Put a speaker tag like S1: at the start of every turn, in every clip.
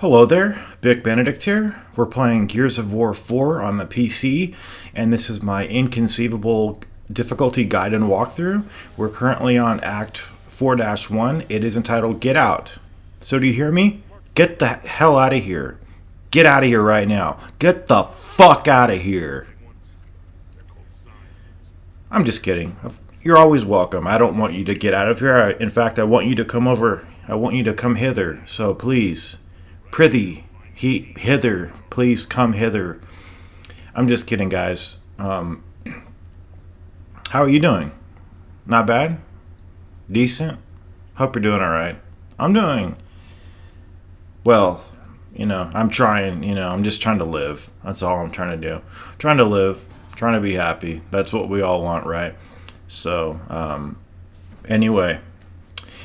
S1: Hello there, Vic Benedict here. We're playing Gears of War 4 on the PC, and this is my Inconceivable difficulty guide and walkthrough. We're currently on Act 4-1. It is entitled Get Out. So do you hear me? Get the hell out of here. Get out of here right now. Get the fuck out of here. I'm just kidding. You're always welcome. I don't want you to get out of here. In fact, I want you to come over. I want you to come hither. So please. Prithee, hither, please come hither. I'm just kidding, guys. How are you doing? Not bad? Decent? Hope you're doing alright. I'm doing, well, I'm trying, I'm just trying to live. That's all I'm trying to do. Trying to live, trying to be happy. That's what we all want, right? So, anyway.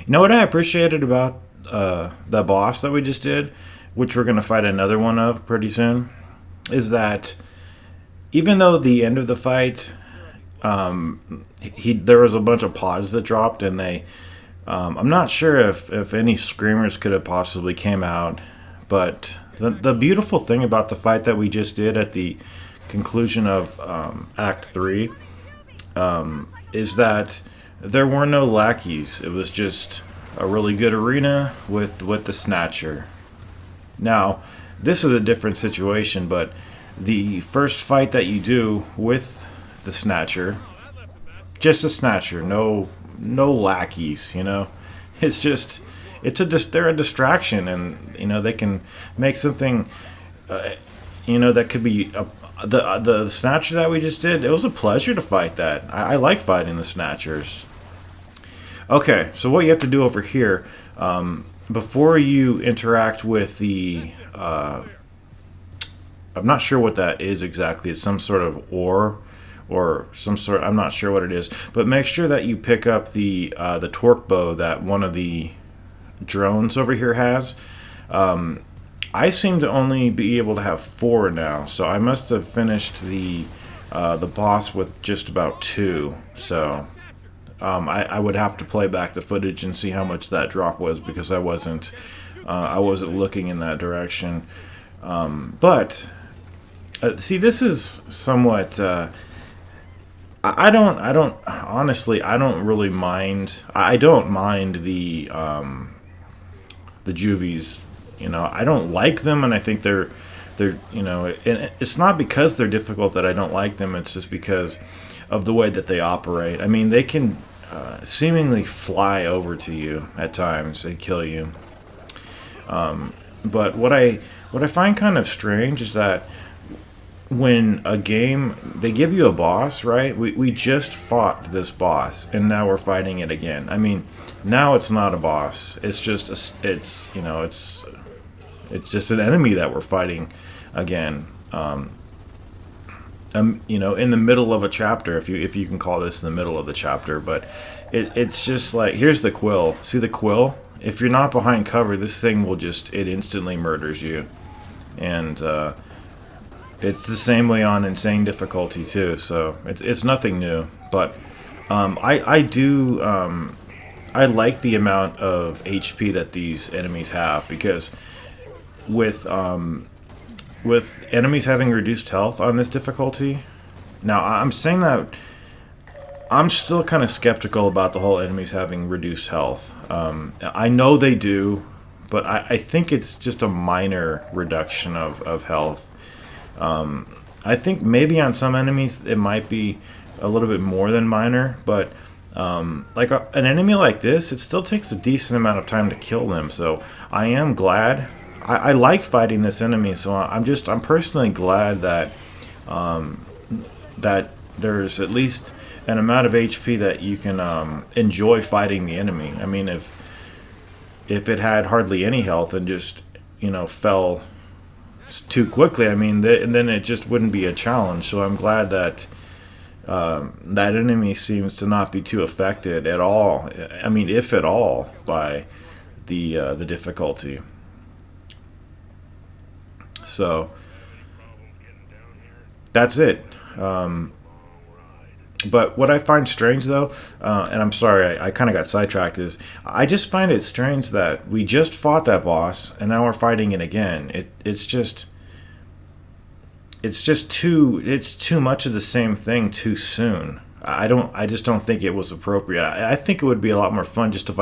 S1: You know what I appreciated about the boss that we just did, which we're going to fight another one of pretty soon, is that even though the end of the fight, there was a bunch of pods that dropped, and I'm not sure if any screamers could have possibly came out, but the beautiful thing about the fight that we just did at the conclusion of Act 3 is that there were no lackeys. It was just a really good arena with the Snatcher. Now, this is a different situation, but the first fight that you do with the Snatcher, just the Snatcher, no lackeys, It's just, they're a distraction, and, they can make something, that could be, the Snatcher that we just did, it was a pleasure to fight that. I like fighting the Snatchers. Okay, so what you have to do over here, before you interact with the, I'm not sure what that is exactly. It's some sort of ore, or some sort. I'm not sure what it is. But make sure that you pick up the torque bow that one of the drones over here has. I seem to only be able to have 4 now, so I must have finished the boss with just about 2. So. I would have to play back the footage and see how much that drop was, because I wasn't looking in that direction. But see, this is somewhat. I don't honestly. I don't really mind. I don't mind the juvies. I don't like them, and I think they're. And it's not because they're difficult that I don't like them. It's just because of the way that they operate. I mean, they can seemingly fly over to you at times. They kill you. But what I find kind of strange is that when a game, they give you a boss, right? We just fought this boss, and now we're fighting it again. I mean, now it's not a boss. It's just it's just an enemy that we're fighting again. In the middle of a chapter, if you can call this in the middle of the chapter, but it's just like, here's the quill. See the quill? If you're not behind cover, this thing will it instantly murders you. And it's the same way on insane difficulty too, so it's nothing new. But I like the amount of HP that these enemies have, because with enemies having reduced health on this difficulty. Now, I'm saying that I'm still kind of skeptical about the whole enemies having reduced health. I know they do, but I think it's just a minor reduction of health. I think maybe on some enemies it might be a little bit more than minor, but like an enemy like this, it still takes a decent amount of time to kill them, so I am glad. I like fighting this enemy, so I'm personally glad that that there's at least an amount of HP that you can enjoy fighting the enemy. I mean, if it had hardly any health and just fell too quickly, I mean, then it just wouldn't be a challenge. So I'm glad that that enemy seems to not be too affected at all. I mean, if at all, by the difficulty. So that's it. But what I find strange, though, and I'm sorry, I kind of got sidetracked, is I just find it strange that we just fought that boss and now we're fighting it again. It's too much of the same thing too soon. I just don't think it was appropriate. I think it would be a lot more fun just if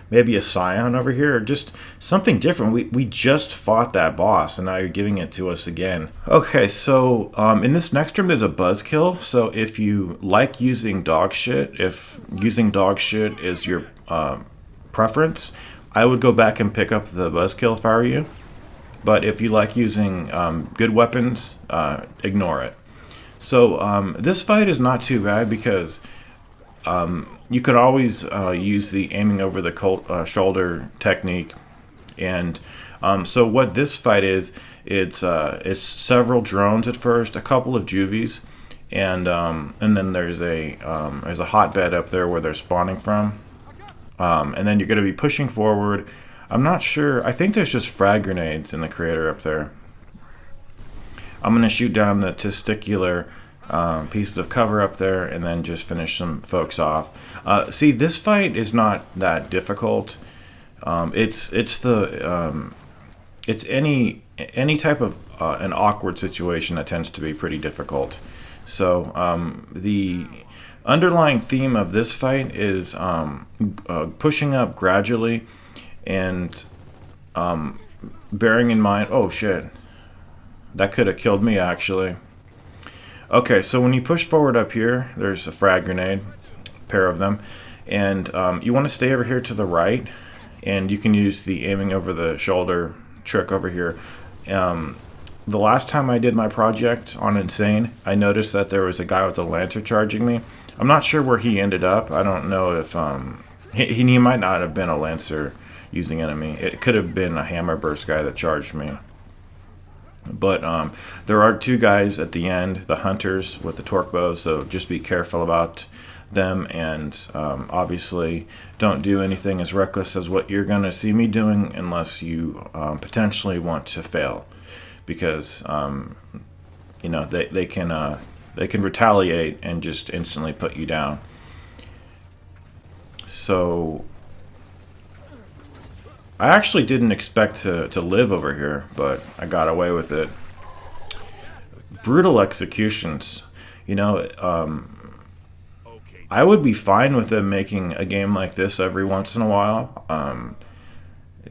S1: maybe a Scion over here, or just something different. We just fought that boss and now you're giving it to us again. Okay, so in this next room there's a buzzkill. So if you like using dog shit, if using dog shit is your preference, I would go back and pick up the buzzkill if I were you. But if you like using good weapons, ignore it. So this fight is not too bad because you could always use the aiming over the shoulder technique. And so what this fight is, it's several drones at first, a couple of juvies, and then there's a hotbed up there where they're spawning from. And then you're going to be pushing forward. I'm not sure. I think there's just frag grenades in the crater up there. I'm going to shoot down the testicular pieces of cover up there and then just finish some folks off. See, this fight is not that difficult. It's any type of an awkward situation that tends to be pretty difficult. So the underlying theme of this fight is pushing up gradually and bearing in mind, oh shit, that could have killed me actually. Okay, so when you push forward up here, there's a frag grenade, a pair of them, and you want to stay over here to the right, and you can use the aiming over the shoulder trick over here. The last time I did my project on Insane, I noticed that there was a guy with a Lancer charging me. I'm not sure where he ended up. I don't know if he might not have been a Lancer using enemy. It could have been a hammer burst guy that charged me. But there are two guys at the end, the hunters with the torque bows, so just be careful about them, and obviously don't do anything as reckless as what you're going to see me doing unless you potentially want to fail, because they can retaliate and just instantly put you down. So I actually didn't expect to live over here, but I got away with it. Brutal executions. I would be fine with them making a game like this every once in a while,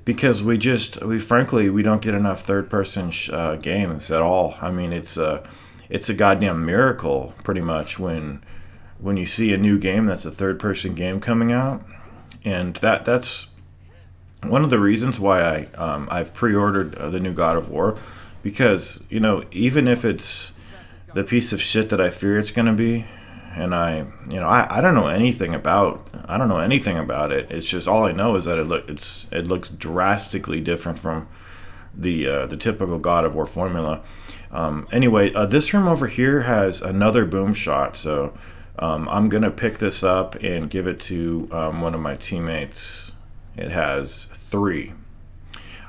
S1: because we don't get enough third-person games at all. I mean, it's a goddamn miracle, pretty much, when you see a new game that's a third-person game coming out, and that's one of the reasons why I've pre-ordered the new God of War, because even if it's the piece of shit that I fear it's going to be, and I don't know anything about it. It's just, all I know is that it looks drastically different from the typical God of War formula. Anyway, this room over here has another boom shot, so I'm gonna pick this up and give it to one of my teammates. It has 3.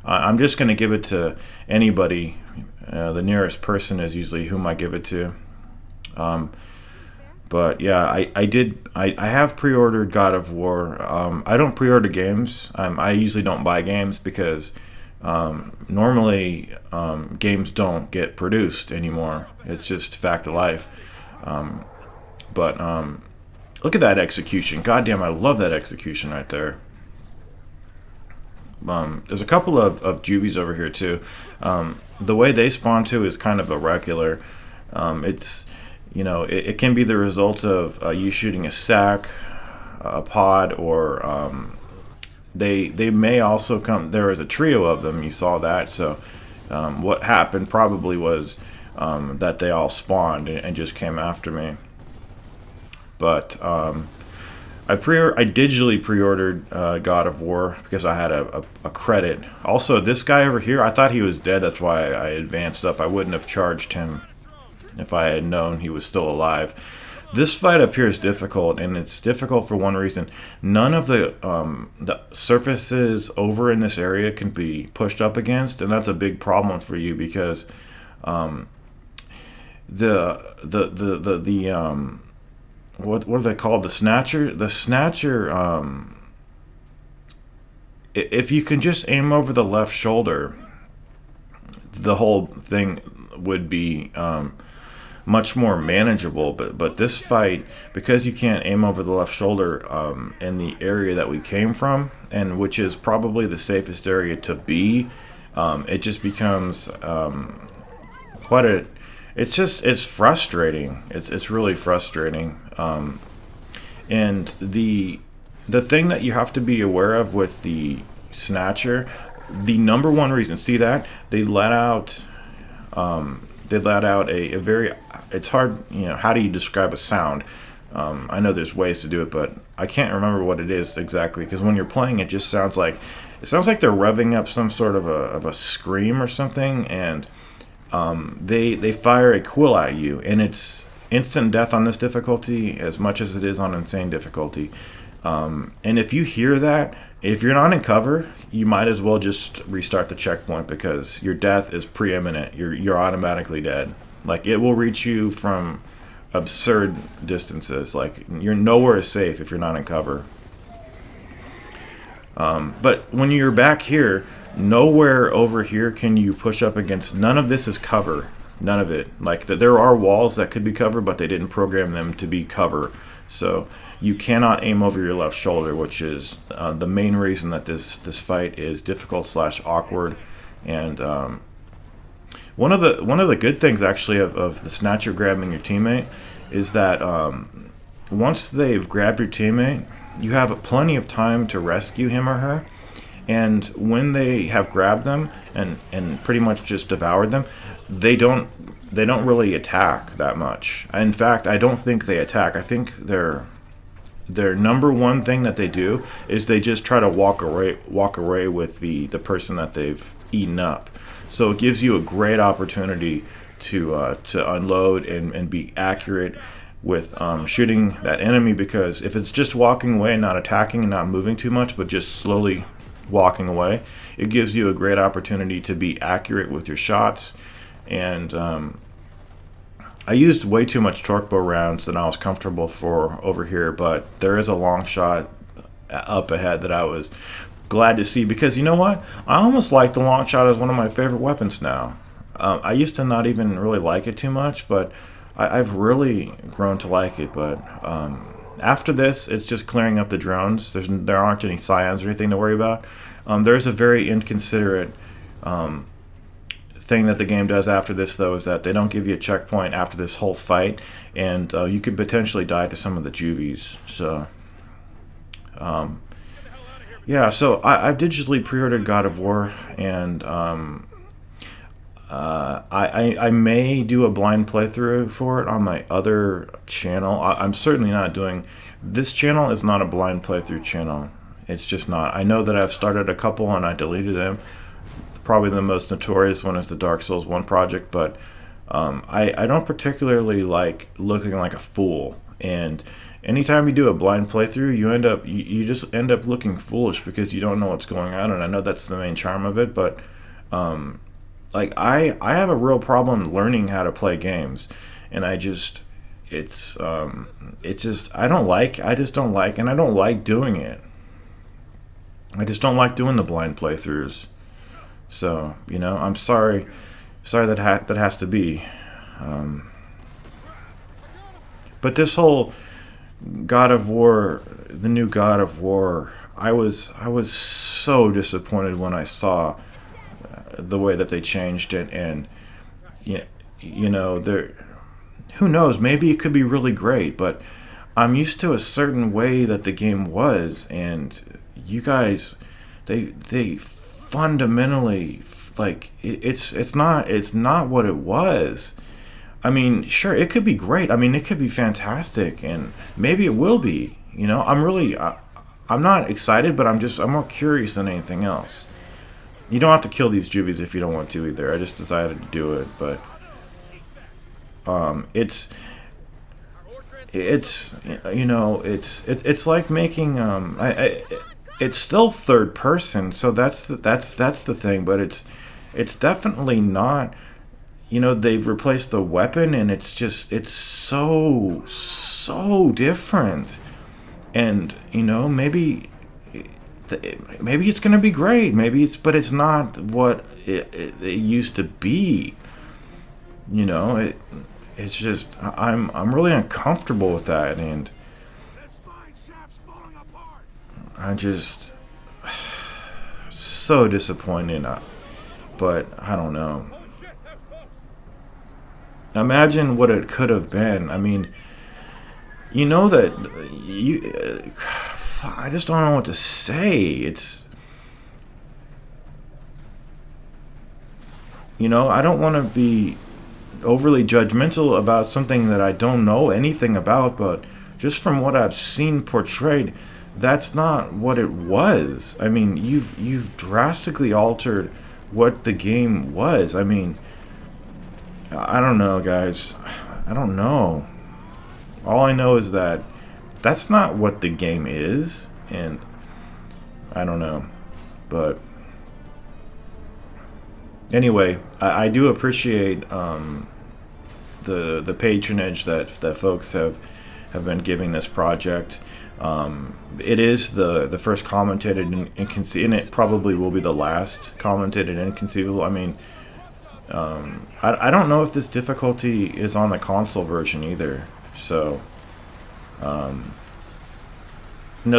S1: I'm just going to give it to anybody. The nearest person is usually whom I give it to. But yeah, I have pre-ordered God of War. I don't pre-order games. I usually don't buy games because normally games don't get produced anymore. It's just fact of life. But look at that execution. Goddamn, I love that execution right there. There's a couple of juvies over here too. The way they spawn too is kind of irregular. It can be the result of you shooting a sack, a pod, or they may also come. There is a trio of them. You saw that. So what happened probably was that they all spawned and just came after me. But I digitally pre-ordered God of War because I had a credit. Also, this guy over here, I thought he was dead. That's why I advanced up. I wouldn't have charged him if I had known he was still alive. This fight up here is difficult, and it's difficult for one reason. None of the surfaces over in this area can be pushed up against, and that's a big problem for what are they called? The snatcher. The snatcher. If you can just aim over the left shoulder, the whole thing would be much more manageable. But this fight, because you can't aim over the left shoulder in the area that we came from, and which is probably the safest area to be, it just becomes quite a. It's frustrating. It's really frustrating. And the thing that you have to be aware of with the snatcher, the number one reason, see that they let out a very, it's hard, how do you describe a sound? I know there's ways to do it, but I can't remember what it is exactly, because when you're playing, it just sounds like they're revving up some sort of a scream or something, and they fire a quill at you, and it's instant death on this difficulty as much as it is on insane difficulty. And if you hear that, if you're not in cover, you might as well just restart the checkpoint, because your death is preeminent. You're automatically dead. Like, it will reach you from absurd distances. Like, you're nowhere safe if you're not in cover. But when you're back here, nowhere over here can you push up against. None of this is cover. None of it. Like, there are walls that could be cover, but they didn't program them to be cover. So you cannot aim over your left shoulder, which is the main reason that this fight is difficult / awkward. And one of the good things actually of the snatcher grabbing your teammate is that once they've grabbed your teammate, you have plenty of time to rescue him or her. And when they have grabbed them and pretty much just devoured them, they don't really attack that much. In fact, I don't think they attack. I think their number one thing that they do is they just try to walk away with the person that they've eaten up. So it gives you a great opportunity to unload and be accurate with shooting that enemy, because if it's just walking away and not attacking and not moving too much, but just slowly walking away, it gives you a great opportunity to be accurate with your shots. And I used way too much torque bow rounds than I was comfortable for over here, but there is a long shot up ahead that I was glad to see, because you know what? I almost like the long shot as one of my favorite weapons now. I used to not even really like it too much, but I've really grown to like it. But after this, it's just clearing up the drones. There aren't any scions or anything to worry about. There's a very inconsiderate thing that the game does after this, though, is that they don't give you a checkpoint after this whole fight, and you could potentially die to some of the juvies. So, yeah. So I've digitally pre-ordered God of War, and I may do a blind playthrough for it on my other channel. I'm certainly not doing. This channel is not a blind playthrough channel. It's just not. I know that I've started a couple and I deleted them. Probably the most notorious one is the Dark Souls 1 project, but I don't particularly like looking like a fool. And anytime you do a blind playthrough, you just end up looking foolish because you don't know what's going on. And I know that's the main charm of it, but like I have a real problem learning how to play games, and I just I just don't like, and I don't like doing it. I just don't like doing the blind playthroughs. So, I'm sorry that has to be. But this whole God of War, the new God of War, I was so disappointed when I saw the way that they changed it, and there, who knows, maybe it could be really great, but I'm used to a certain way that the game was, and you guys, they fundamentally, like, it's not what it was. I mean, sure, it could be great. I mean, it could be fantastic, and maybe it will be. I'm not excited, but I'm more curious than anything else. You don't have to kill these juvies if you don't want to either. I just decided to do it, but it's like making it's still third person, so that's the thing, but it's definitely not they've replaced the weapon, and it's so different. And maybe it's gonna be great. But it's not what it used to be. It's just I'm really uncomfortable with that, and I just so disappointed. But I don't know. Imagine what it could have been. I mean, that you. I just don't know what to say. I don't want to be overly judgmental about something that I don't know anything about, but just from what I've seen portrayed, that's not what it was. I mean, you've drastically altered what the game was. I mean, I don't know, guys. I don't know. All I know is that that's not what the game is, and I don't know. But anyway, I do appreciate the patronage that folks have been giving this project. It is the first commentated Inconceivable, and it probably will be the last commentated Inconceivable. I mean, I don't know if this difficulty is on the console version either. So,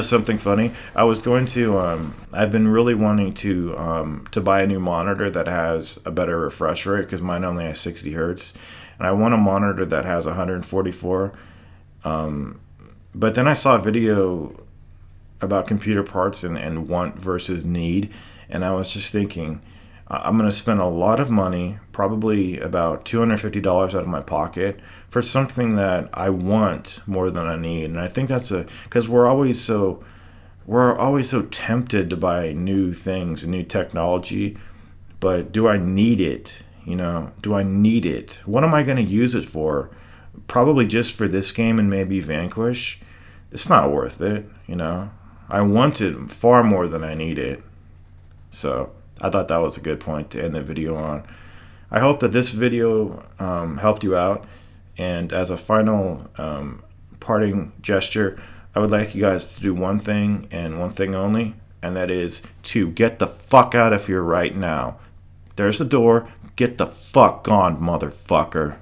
S1: something funny. I was going to. I've been really wanting to buy a new monitor that has a better refresh rate because mine only has 60 hertz, and I want a monitor that has 144. But then I saw a video about computer parts and want versus need, and I was just thinking, I'm going to spend a lot of money, probably about $250 out of my pocket, for something that I want more than I need. And I think that's because we're always so tempted to buy new things and new technology, but do I need it? Do I need it? What am I going to use it for? Probably just for this game and maybe Vanquish. It's not worth it. I want it far more than I need it. So I thought that was a good point to end the video on. I hope that this video helped you out. And as a final parting gesture, I would like you guys to do one thing and one thing only, and that is to get the fuck out of here right now. There's the door. Get the fuck gone, motherfucker.